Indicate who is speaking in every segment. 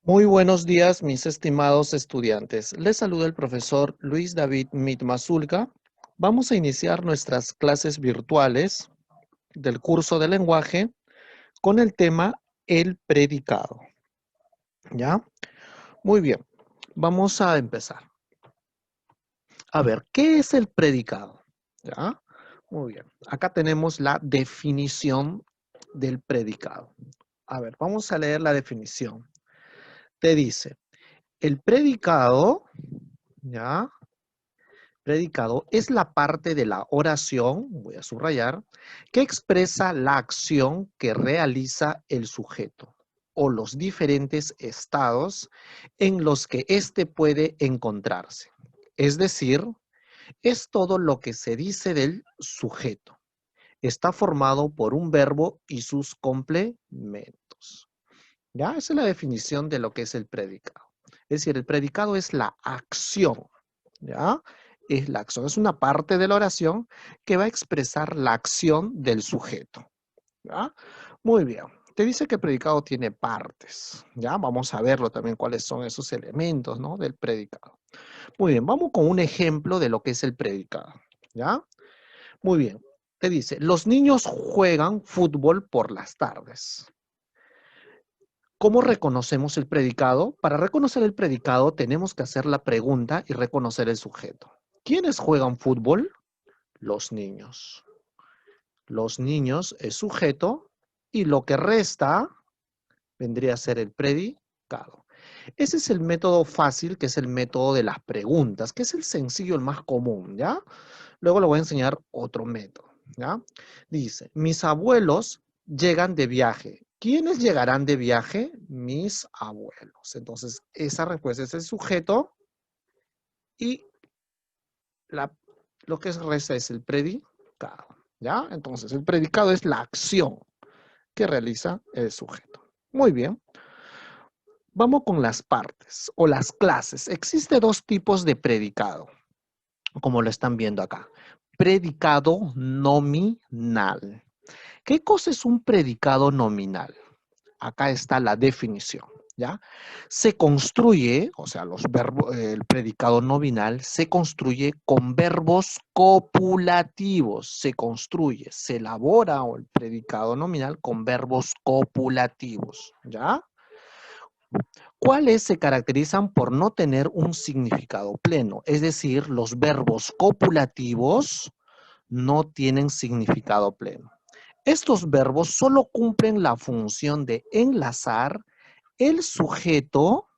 Speaker 1: Muy buenos días, mis estimados estudiantes. Les saluda el profesor Luis David Mitmazulca. Vamos a iniciar nuestras clases virtuales del curso de lenguaje con el tema el predicado. ¿Ya? Muy bien. Vamos a empezar. A ver, ¿qué es el predicado? ¿Ya? Muy bien. Acá tenemos la definición del predicado. A ver, vamos a leer la definición. Te dice, el predicado, ¿ya? Predicado es la parte de la oración, voy a subrayar, que expresa la acción que realiza el sujeto o los diferentes estados en los que éste puede encontrarse. Es decir, es todo lo que se dice del sujeto. Está formado por un verbo y sus complementos. ¿Ya? Esa es la definición de lo que es el predicado. Es decir, el predicado es la acción, ¿ya? Es la acción, es una parte de la oración que va a expresar la acción del sujeto, ¿ya? Muy bien. Te dice que el predicado tiene partes, ¿ya? Vamos a verlo también cuáles son esos elementos, ¿no? Del predicado. Muy bien, vamos con un ejemplo de lo que es el predicado, ¿ya? Muy bien. Te dice, los niños juegan fútbol por las tardes. ¿Cómo reconocemos el predicado? Para reconocer el predicado tenemos que hacer la pregunta y reconocer el sujeto. ¿Quiénes juegan fútbol? Los niños. Los niños es sujeto y lo que resta vendría a ser el predicado. Ese es el método fácil, que es el método de las preguntas, que es el sencillo, el más común, ¿ya? Luego le voy a enseñar otro método, ¿ya? Dice, mis abuelos llegan de viaje. ¿Quiénes llegarán de viaje? Mis abuelos. Entonces, esa respuesta es el sujeto y la, lo que resta es el predicado, ¿ya? Entonces, el predicado es la acción que realiza el sujeto. Muy bien. Vamos con las partes o las clases. Existe dos tipos de predicado, como lo están viendo acá. Predicado nominal. ¿Qué cosa es un predicado nominal? Acá está la definición, ¿ya? Se construye, o sea, los verbos, el predicado nominal se construye con verbos copulativos. Se construye, se elabora el predicado nominal con verbos copulativos, ¿ya? ¿Cuáles se caracterizan por no tener un significado pleno? Es decir, los verbos copulativos no tienen significado pleno. Estos verbos solo cumplen la función de enlazar el sujeto,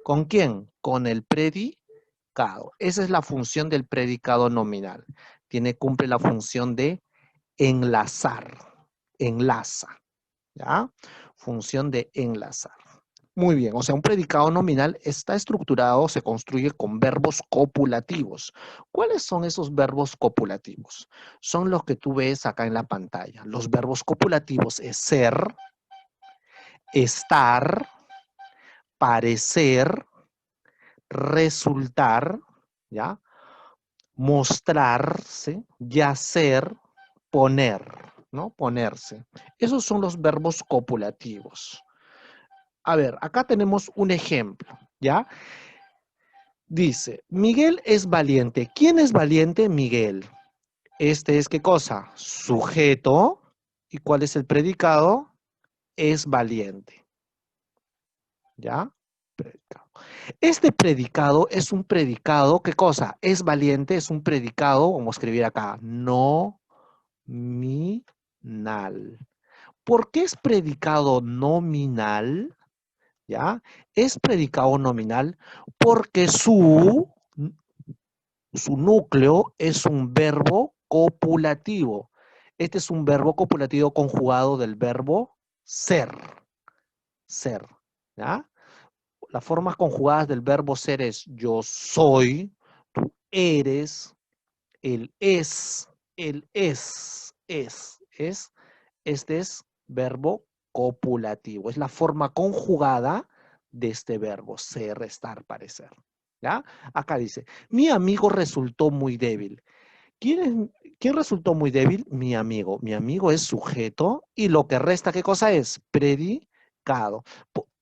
Speaker 1: ¿con quién? Con el predicado. Esa es la función del predicado nominal. Cumple la función de enlazar, enlaza, ¿ya? Función de enlazar. Muy bien, o sea, un predicado nominal está estructurado, se construye con verbos copulativos. ¿Cuáles son esos verbos copulativos? Son los que tú ves acá en la pantalla. Los verbos copulativos es ser, estar, parecer, resultar, ¿ya? Mostrarse, yacer, poner, ¿no? Ponerse. Esos son los verbos copulativos. A ver, acá tenemos un ejemplo, ¿ya? Dice, Miguel es valiente. ¿Quién es valiente? Miguel. Este es, ¿qué cosa? Sujeto. ¿Y cuál es el predicado? Es valiente. ¿Ya? Predicado. Este predicado es un predicado, ¿qué cosa? Es valiente, es un predicado, vamos a escribir acá, nominal. ¿Por qué es predicado nominal? ¿Ya? Es predicado nominal porque su núcleo es un verbo copulativo. Este es un verbo copulativo conjugado del verbo ser. Ser. ¿Ya? Las formas conjugadas del verbo ser es yo soy, tú eres, él es, él es. Este es verbo copulativo. Es la forma conjugada de este verbo ser, estar, parecer. ¿Ya? Acá dice, mi amigo resultó muy débil. ¿Quién resultó muy débil? Mi amigo. Mi amigo es sujeto y lo que resta, ¿qué cosa es? Predicado.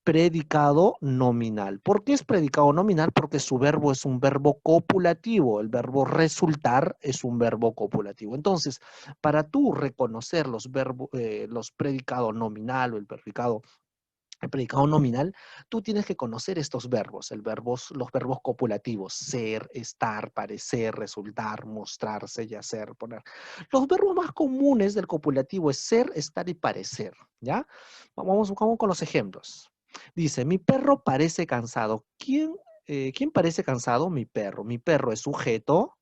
Speaker 1: predicado nominal. ¿Por qué es predicado nominal? Porque su verbo es un verbo copulativo. El verbo resultar es un verbo copulativo. Entonces, para tú reconocer los predicados nominal o el predicado nominal, tú tienes que conocer estos verbos, los verbos copulativos, ser, estar, parecer, resultar, mostrarse y hacer, poner. Los verbos más comunes del copulativo es ser, estar y parecer, ¿ya? Vamos con los ejemplos. Dice, mi perro parece cansado. ¿Quién parece cansado? Mi perro. Mi perro es sujeto,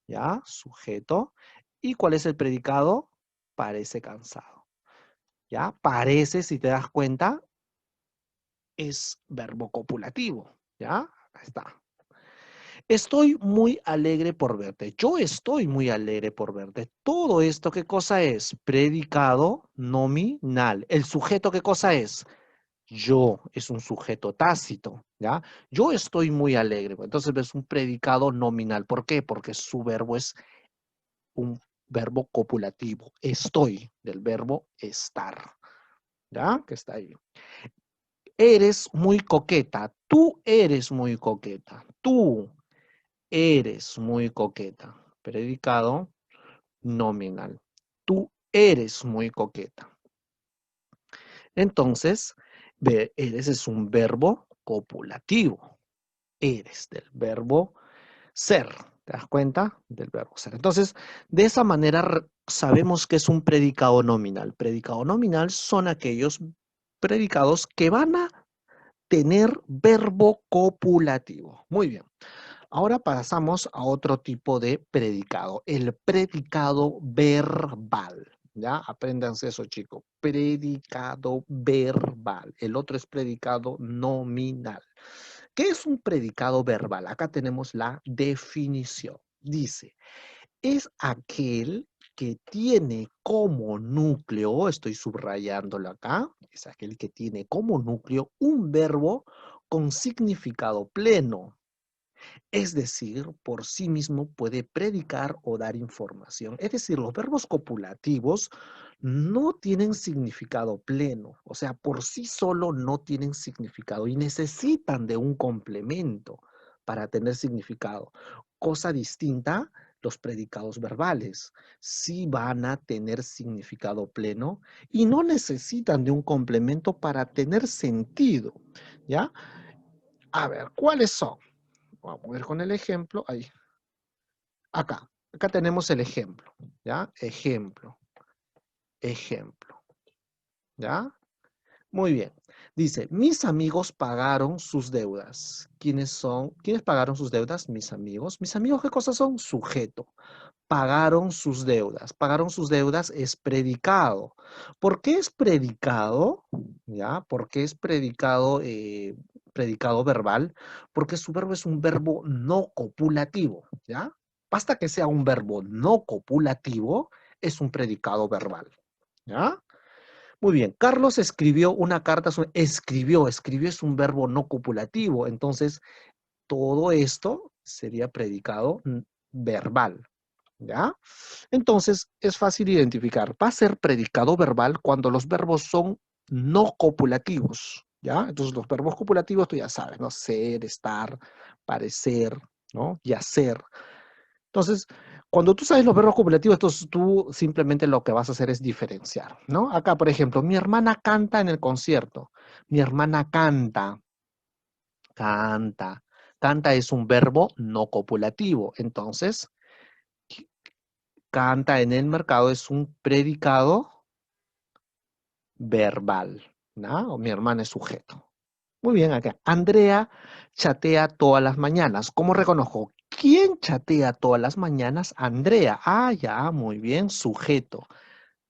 Speaker 1: ¿ya? Sujeto. ¿Y cuál es el predicado? Parece cansado, ¿ya? Parece, si te das cuenta, es verbo copulativo, ¿ya? Ahí está. Estoy muy alegre por verte. Yo estoy muy alegre por verte. Todo esto, ¿qué cosa es? Predicado nominal. ¿El sujeto qué cosa es? Yo, es un sujeto tácito, ¿ya? Yo estoy muy alegre. Entonces es un predicado nominal. ¿Por qué? Porque su verbo es un verbo copulativo. Estoy, del verbo estar, ¿ya? Que está ahí. Eres muy coqueta. Tú eres muy coqueta. Tú eres muy coqueta. Predicado nominal. Tú eres muy coqueta. Entonces, eres es un verbo copulativo. Eres del verbo ser. ¿Te das cuenta? Del verbo ser. Entonces, de esa manera sabemos que es un predicado nominal. Predicado nominal son aquellos predicados que van a tener verbo copulativo. Muy bien. Ahora pasamos a otro tipo de predicado, el predicado verbal. ¿Ya? Apréndanse eso, chicos. Predicado verbal. El otro es predicado nominal. ¿Qué es un predicado verbal? Acá tenemos la definición. Dice, es aquel que tiene como núcleo, estoy subrayándolo acá, es aquel que tiene como núcleo un verbo con significado pleno. Es decir, por sí mismo puede predicar o dar información. Es decir, los verbos copulativos no tienen significado pleno, o sea, por sí solo no tienen significado y necesitan de un complemento para tener significado. Cosa distinta, los predicados verbales sí van a tener significado pleno y no necesitan de un complemento para tener sentido, ¿ya? A ver, ¿cuáles son? Vamos a ver con el ejemplo. Ahí. Acá tenemos el ejemplo. ¿Ya? Ejemplo. Ejemplo. ¿Ya? Muy bien. Dice, mis amigos pagaron sus deudas. ¿Quiénes son? ¿Quiénes pagaron sus deudas? Mis amigos. ¿Mis amigos qué cosas son? Sujeto. Pagaron sus deudas. Pagaron sus deudas es predicado. ¿Por qué es predicado? ¿Ya? ¿Por qué es predicado verbal? Porque su verbo es un verbo no copulativo. ¿Ya? Basta que sea un verbo no copulativo, es un predicado verbal. ¿Ya? Muy bien. Carlos escribió una carta. Escribió es un verbo no copulativo. Entonces, todo esto sería predicado verbal. ¿Ya? Entonces, es fácil identificar. Va a ser predicado verbal cuando los verbos son no copulativos, ¿ya? Entonces, los verbos copulativos, tú ya sabes, ¿no? Ser, estar, parecer, ¿no? Y hacer. Entonces, cuando tú sabes los verbos copulativos, entonces tú simplemente lo que vas a hacer es diferenciar, ¿no? Acá, por ejemplo, mi hermana canta en el concierto. Mi hermana canta, canta. Canta es un verbo no copulativo. Entonces, canta en el mercado es un predicado verbal, ¿no? O mi hermana es sujeto. Muy bien, acá. Andrea chatea todas las mañanas. ¿Cómo reconozco? ¿Quién chatea todas las mañanas? Andrea. Ah, ya, muy bien, sujeto.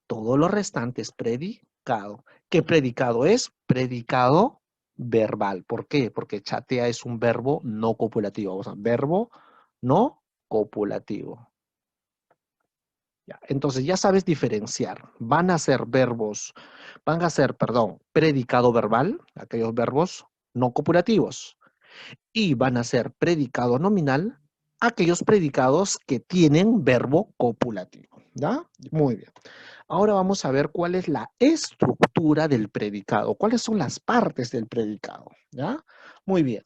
Speaker 1: Todo lo restante es predicado. ¿Qué predicado es? Predicado verbal. ¿Por qué? Porque chatea es un verbo no copulativo. O sea, verbo no copulativo. Ya, entonces ya sabes diferenciar. Van a ser, predicado verbal, aquellos verbos no copulativos, y van a ser predicado nominal, aquellos predicados que tienen verbo copulativo. ¿Ya? Muy bien. Ahora vamos a ver cuál es la estructura del predicado. ¿Cuáles son las partes del predicado? ¿Ya? Muy bien.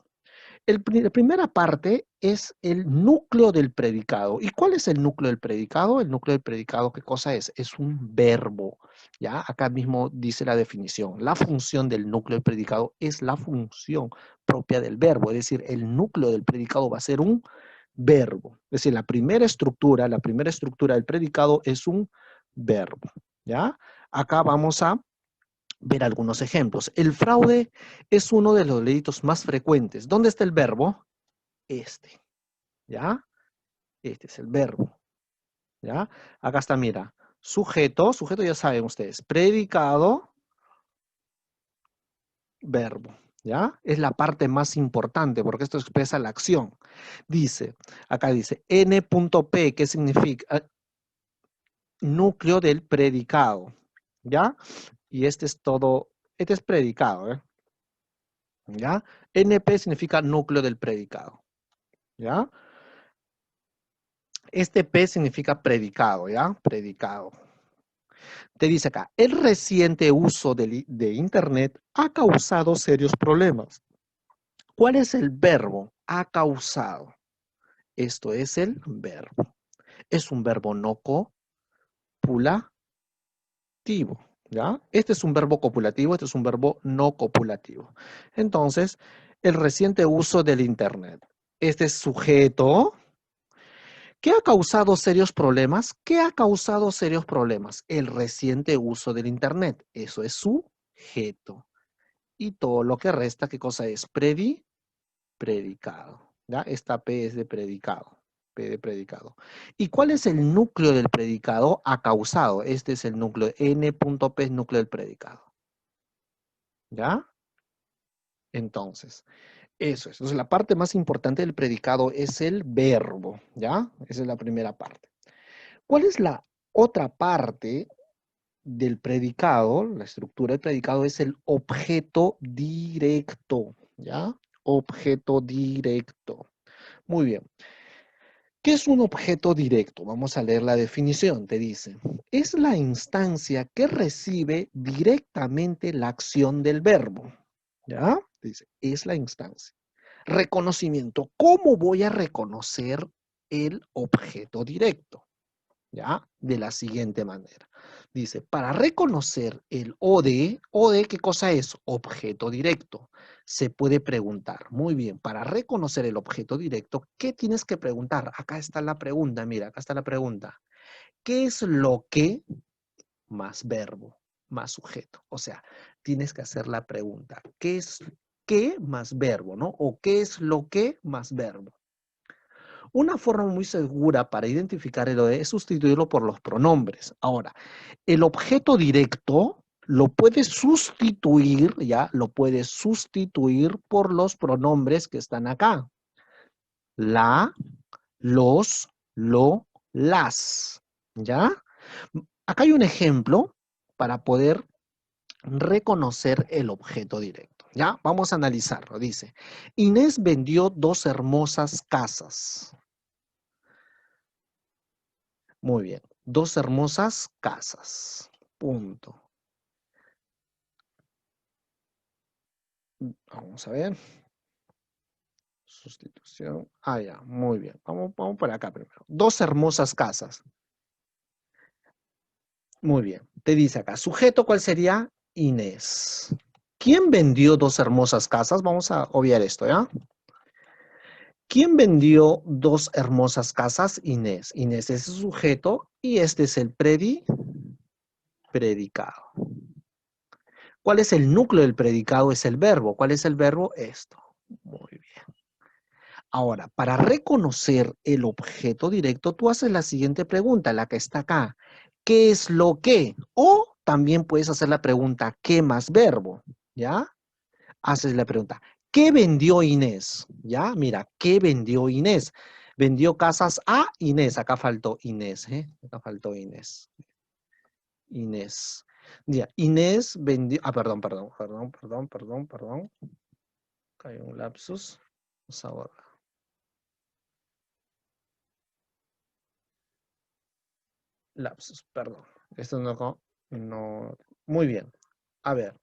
Speaker 1: La primera parte es el núcleo del predicado. ¿Y cuál es el núcleo del predicado? El núcleo del predicado, ¿qué cosa es? Es un verbo, ¿ya? Acá mismo dice la definición. La función del núcleo del predicado es la función propia del verbo, es decir, el núcleo del predicado va a ser un verbo. Es decir, la primera estructura del predicado es un verbo, ¿ya? Acá vamos a ver algunos ejemplos. El fraude es uno de los delitos más frecuentes. ¿Dónde está el verbo? Este, ¿ya? Este es el verbo, ¿ya? Acá está, mira, sujeto ya saben ustedes, predicado, verbo, ¿ya? Es la parte más importante porque esto expresa la acción. Dice, acá dice, N.P, ¿qué significa? Núcleo del predicado, ¿ya? Y este es todo, este es predicado, ¿eh? ¿Ya? NP significa núcleo del predicado, ¿ya? Este P significa predicado, ¿ya? Predicado. Te dice acá, el reciente uso de Internet ha causado serios problemas. ¿Cuál es el verbo? Ha causado. Esto es el verbo. Es un verbo no copulativo, ¿ya? Este es un verbo copulativo, este es un verbo no copulativo. Entonces, el reciente uso del Internet. Este es sujeto. ¿Qué ha causado serios problemas? ¿Qué ha causado serios problemas? El reciente uso del Internet. Eso es sujeto. Y todo lo que resta, ¿qué cosa es? Predicado. ¿Ya? Esta P es de predicado. P de predicado. ¿Y cuál es el núcleo del predicado? Ha causado. Este es el núcleo. N.P es núcleo del predicado. ¿Ya? Entonces, eso es. Entonces, la parte más importante del predicado es el verbo. ¿Ya? Esa es la primera parte. ¿Cuál es la otra parte del predicado? La estructura del predicado es el objeto directo, ¿ya? Objeto directo. Muy bien. ¿Qué es un objeto directo? Vamos a leer la definición. Te dice, es la instancia que recibe directamente la acción del verbo, ¿ya? Te dice, es la instancia. Reconocimiento. ¿Cómo voy a reconocer el objeto directo? ¿Ya? De la siguiente manera. Dice, para reconocer el OD, ¿qué cosa es? Objeto directo. Se puede preguntar, muy bien, para reconocer el objeto directo, ¿qué tienes que preguntar? Acá está la pregunta, mira, acá está la pregunta. ¿Qué es lo que más verbo, más sujeto? O sea, tienes que hacer la pregunta, ¿qué es qué más verbo, no? O ¿qué es lo que más verbo? Una forma muy segura para identificar el OE es sustituirlo por los pronombres. Ahora, el objeto directo lo puedes sustituir, ¿ya? Lo puedes sustituir por los pronombres que están acá. La, los, lo, las, ¿ya? Acá hay un ejemplo para poder reconocer el objeto directo, ¿ya? Vamos a analizarlo. Dice, Inés vendió 2 hermosas casas. Muy bien. 2 hermosas casas. Punto. Vamos a ver. Sustitución. Ah, ya. Muy bien. Vamos por acá primero. 2 hermosas casas. Muy bien. Te dice acá. Sujeto, ¿cuál sería? Inés. ¿Quién vendió 2 hermosas casas? Vamos a obviar esto, ¿ya? ¿Quién vendió 2 hermosas casas? Inés. Inés es el sujeto y este es el predicado. ¿Cuál es el núcleo del predicado? Es el verbo. ¿Cuál es el verbo? Esto. Muy bien. Ahora, para reconocer el objeto directo, tú haces la siguiente pregunta, la que está acá. ¿Qué es lo que? O también puedes hacer la pregunta, ¿qué más verbo? ¿Ya? Haces la pregunta, ¿qué vendió Inés? ¿Ya? Mira, ¿qué vendió Inés? Vendió casas a Inés. Acá faltó Inés, ¿eh? Acá faltó Inés. Inés. Ya, Inés vendió... Ah, perdón. Acá hay un lapsus. Vamos a borrar. Lapsus, perdón. Esto no. Muy bien. A ver,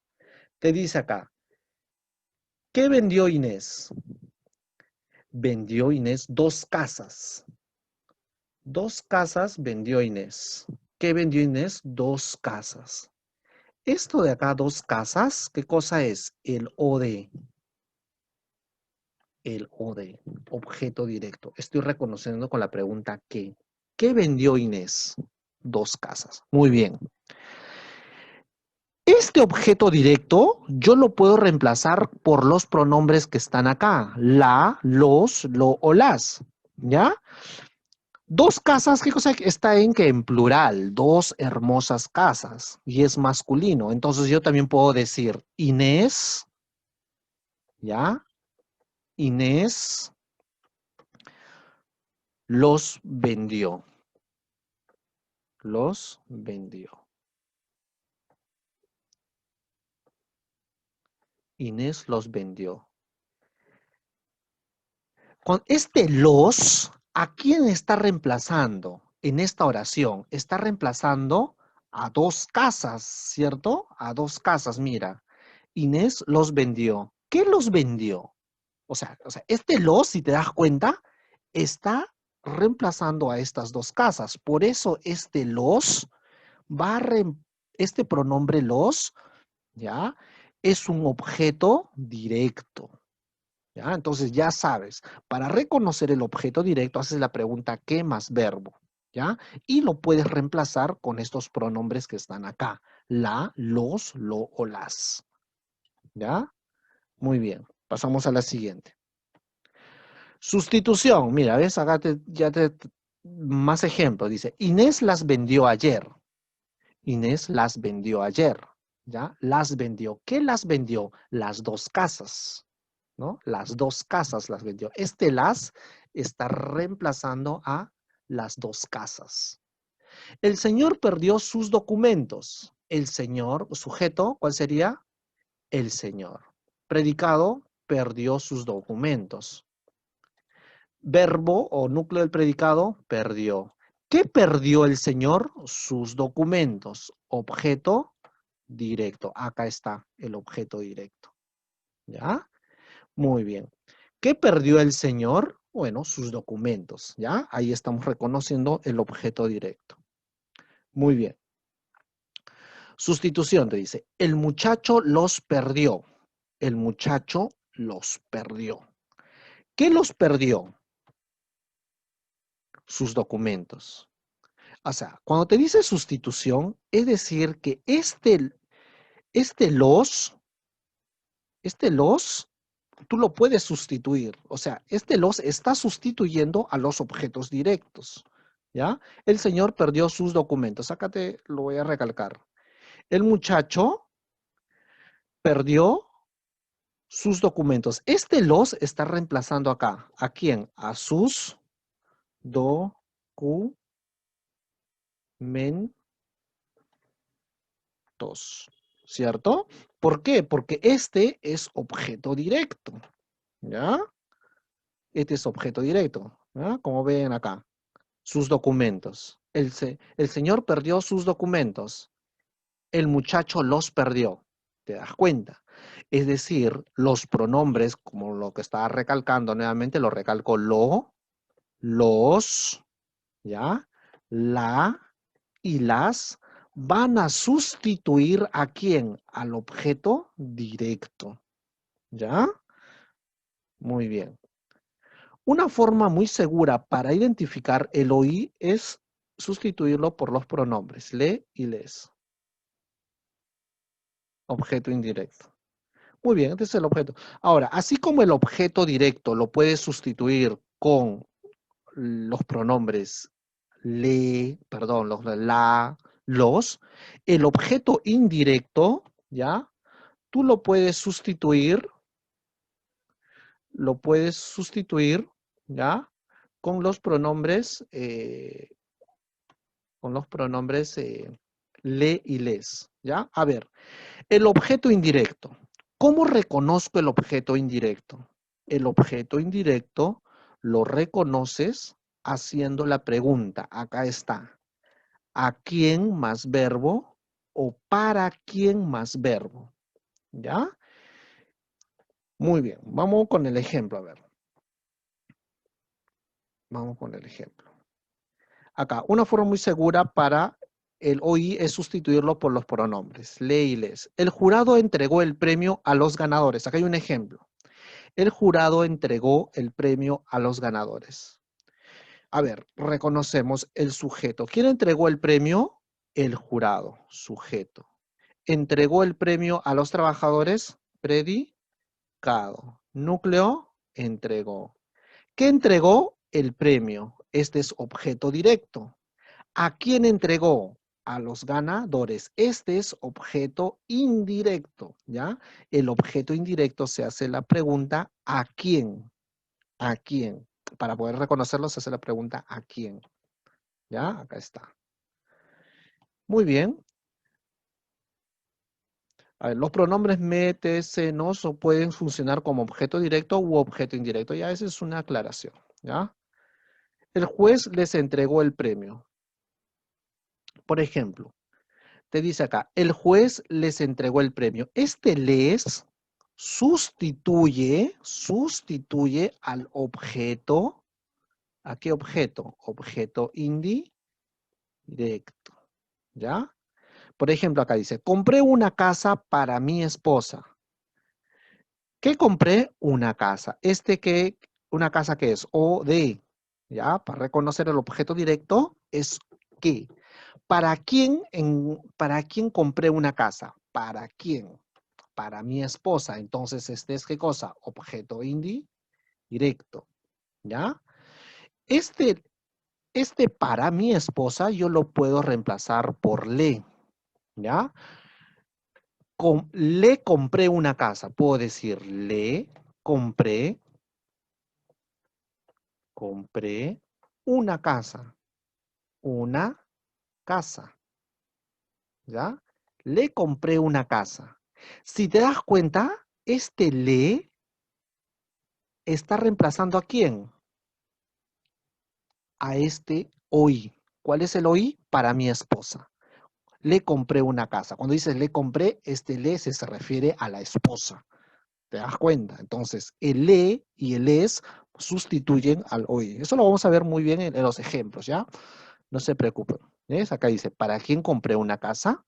Speaker 1: te dice acá, ¿qué vendió Inés? Vendió Inés 2 casas. 2 casas vendió Inés. ¿Qué vendió Inés? 2 casas. Esto de acá, 2 casas, ¿qué cosa es? El OD. El OD, objeto directo. Estoy reconociendo con la pregunta ¿qué? ¿Qué vendió Inés? 2 casas. Muy bien. Este objeto directo yo lo puedo reemplazar por los pronombres que están acá. La, los, lo o las. ¿Ya? 2 casas, ¿qué cosa está en que en plural? 2 hermosas casas. Y es masculino. Entonces yo también puedo decir Inés, ¿ya? Inés los vendió. Los vendió. Inés los vendió. Con este los, ¿a quién está reemplazando en esta oración? Está reemplazando a 2 casas, ¿cierto? A 2 casas, mira. Inés los vendió. ¿Qué los vendió? O sea, este los, si te das cuenta, está reemplazando a estas 2 casas. Por eso este los va a este pronombre los, ¿ya? Es un objeto directo. ¿Ya? Entonces ya sabes, para reconocer el objeto directo haces la pregunta ¿qué más verbo? ¿Ya? Y lo puedes reemplazar con estos pronombres que están acá. La, los, lo o las. ¿Ya? Muy bien. Pasamos a la siguiente. Sustitución. Mira, ¿ves? Acá más ejemplos. Dice, Inés las vendió ayer. Inés las vendió ayer. ¿Ya? Las vendió. ¿Qué las vendió? Las 2 casas. ¿No? Las 2 casas las vendió. Este las está reemplazando a las 2 casas. El señor perdió sus documentos. El señor, sujeto, ¿cuál sería? El señor. Predicado, perdió sus documentos. Verbo o núcleo del predicado, perdió. ¿Qué perdió el señor? Sus documentos. Objeto directo. Acá está el objeto directo. ¿Ya? Muy bien. ¿Qué perdió el señor? Bueno, sus documentos, ¿ya? Ahí estamos reconociendo el objeto directo. Muy bien. Sustitución te dice, el muchacho los perdió. El muchacho los perdió. ¿Qué los perdió? Sus documentos. O sea, cuando te dice sustitución, es decir que este los, este los tú lo puedes sustituir. O sea, este los está sustituyendo a los objetos directos. ¿Ya? El señor perdió sus documentos. Acá te lo voy a recalcar. El muchacho perdió sus documentos. Este los está reemplazando acá. ¿A quién? A sus documentos. ¿Cierto? ¿Por qué? Porque este es objeto directo. ¿Ya? Este es objeto directo. ¿Ya? Como ven acá. Sus documentos. El señor perdió sus documentos. El muchacho los perdió. ¿Te das cuenta? Es decir, los pronombres, como lo que estaba recalcando nuevamente, lo recalco los, ¿ya? La y las van a sustituir ¿a quién? Al objeto directo. ¿Ya? Muy bien. Una forma muy segura para identificar el OI es sustituirlo por los pronombres le y les. Objeto indirecto. Muy bien, este es el objeto. Ahora, así como el objeto directo lo puedes sustituir con los pronombres la, los, el objeto indirecto, ¿ya? Tú lo puedes sustituir, ¿ya? Con los pronombres, le y les, ¿ya? A ver, el objeto indirecto. ¿Cómo reconozco el objeto indirecto? El objeto indirecto lo reconoces haciendo la pregunta. Acá está. ¿A quién más verbo? O ¿para quién más verbo? ¿Ya? Muy bien, vamos con el ejemplo, a ver. Vamos con el ejemplo. Acá, una forma muy segura para el OI es sustituirlo por los pronombres. Lee y les. El jurado entregó el premio a los ganadores. Acá hay un ejemplo. El jurado entregó el premio a los ganadores. A ver, reconocemos el sujeto. ¿Quién entregó el premio? El jurado, sujeto. ¿Entregó el premio a los trabajadores? Predicado. Núcleo, entregó. ¿Qué entregó? El premio. Este es objeto directo. ¿A quién entregó? A los ganadores. Este es objeto indirecto, ¿ya? El objeto indirecto se hace la pregunta ¿a quién? ¿A quién? Para poder reconocerlo se hace la pregunta ¿a quién? ¿Ya? Acá está. Muy bien. A ver, los pronombres me, te, se, nos o pueden funcionar como objeto directo u objeto indirecto. Ya esa es una aclaración, ¿ya? El juez les entregó el premio. Por ejemplo, te dice acá, el juez les entregó el premio. Este les sustituye al objeto. ¿A qué objeto? Objeto indirecto, ¿ya? Por ejemplo, acá dice, compré una casa para mi esposa. ¿Qué compré? Una casa. ¿Una casa qué es? O de, ¿ya? Para reconocer el objeto directo es ¿qué? ¿Para quién compré una casa? ¿Para quién? Para mi esposa. Entonces, este es ¿qué cosa? Objeto indirecto, ¿ya? Este, este para mi esposa yo lo puedo reemplazar por le, ¿ya? Le compré una casa. Puedo decir le compré una casa. Una casa, ¿ya? Le compré una casa. Si te das cuenta, este le está reemplazando ¿a quién? A este hoy. ¿Cuál es el hoy? Para mi esposa. Le compré una casa. Cuando dices le compré, este le se refiere a la esposa. ¿Te das cuenta? Entonces, el le y el es sustituyen al hoy. Eso lo vamos a ver muy bien en los ejemplos, ¿ya? No se preocupen. ¿Ves? Acá dice, ¿para quién compré una casa?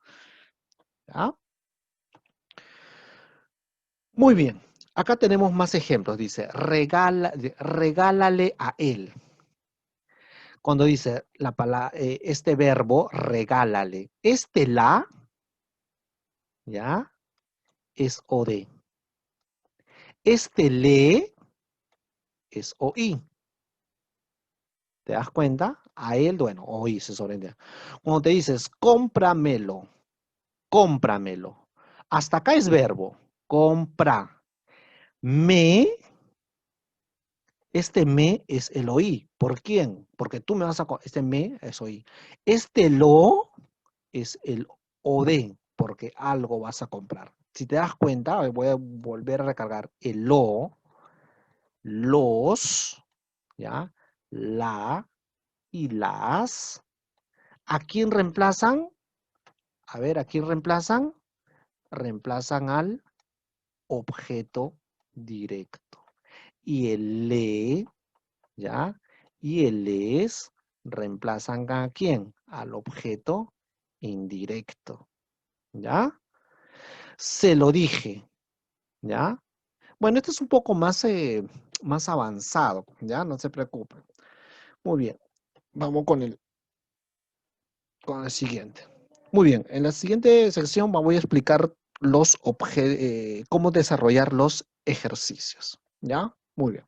Speaker 1: ¿Ya? Muy bien. Acá tenemos más ejemplos. Dice, regálale a él. Cuando dice este verbo, regálale. Este la, ¿ya? Es o de. Este le es oí. ¿Te das cuenta? A él, bueno, oí se sobreentiende. Cuando te dices, cómpramelo, cómpramelo. Hasta acá es verbo. Compra. Me, este me es el oí. ¿Por quién? Porque tú me vas a... Este me es oí. Este lo es el o de, porque algo vas a comprar. Si te das cuenta, voy a volver a recargar el lo, los, ¿ya? La y las. ¿A quién reemplazan? A ver, ¿a quién reemplazan? Reemplazan al objeto directo. Y el le, ¿ya? Y el les reemplazan ¿a quién? Al objeto indirecto, ¿ya? Se lo dije, ¿ya? Bueno, este es un poco más avanzado, ¿ya? No se preocupen. Muy bien, vamos con el siguiente. Muy bien, en la siguiente sección voy a explicar cómo desarrollar los ejercicios, ¿ya? Muy bien.